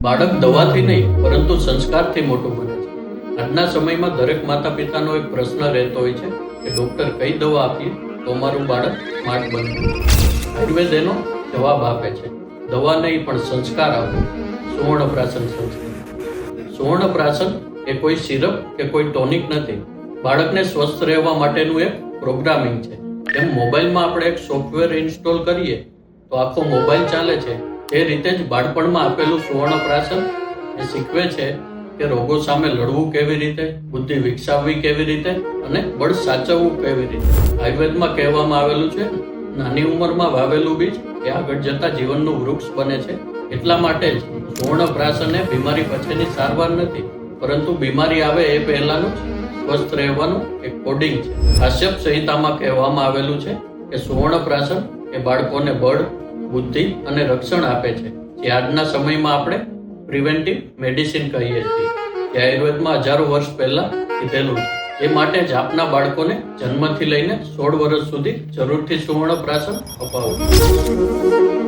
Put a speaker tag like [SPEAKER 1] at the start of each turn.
[SPEAKER 1] બાળક દવાથી નહીં પરંતુ સંસ્કારથી મોટું બને છે. આજના સમયમાં દરેક માતા પિતાનો એક પ્રશ્ન રહેતો હોય છે કે ડૉક્ટર કઈ દવા આપીએ તો અમારું બાળક સ્માર્ટ બને. આયુર્વેદ એનો જવાબ આપે છે, દવા નહીં પણ સંસ્કાર આપો. સુવર્ણપ્રાશન સંસ્કાર. સુવર્ણપ્રાશન એ કોઈ સિરપ કે કોઈ ટોનિક નથી, બાળકને સ્વસ્થ રહેવા માટેનું એક પ્રોગ્રામિંગ છે. જેમ મોબાઈલમાં આપણે એક સોફ્ટવેર ઇન્સ્ટોલ કરીએ તો આખો મોબાઈલ ચાલે છે, એ રીતે જ બાળપણમાં આપેલું સુવર્ણપ્રાશન એ શીખવે છે કે રોગો સામે લડવું કેવી રીતે, બુદ્ધિ વિકસાવવી કેવી રીતે અને બળ સાચવવું કેવી રીતે. આયુર્વેદમાં કહેવામાં આવેલું છે, નાની ઉંમરમાં વાવેલું બીજ એ આગળ જતા જીવનનું વૃક્ષ બને છે. એટલા માટે જ સુવર્ણપ્રાશન એ બીમારી પછીની સારવાર નથી, પરંતુ બીમારી આવે એ પહેલાનું સ્વસ્થ રહેવાનું એક કોડિંગ છે. કાશ્યપ સંહિતામાં કહેવામાં આવેલું છે કે સુવર્ણપ્રાશન એ બાળકોને બળ, બુદ્ધિ અને રક્ષણ આપે છે, જે આજના સમયમાં આપણે પ્રિવેન્ટિવ મેડિસિન કહીએ છીએ, જે આયુર્વેદમાં હજારો વર્ષ પહેલા કીધેલું છે. એ માટે જ આપના બાળકોને જન્મથી લઈને 16 વર્ષ સુધી જરૂરથી સુવર્ણપ્રાશન અપાવવું.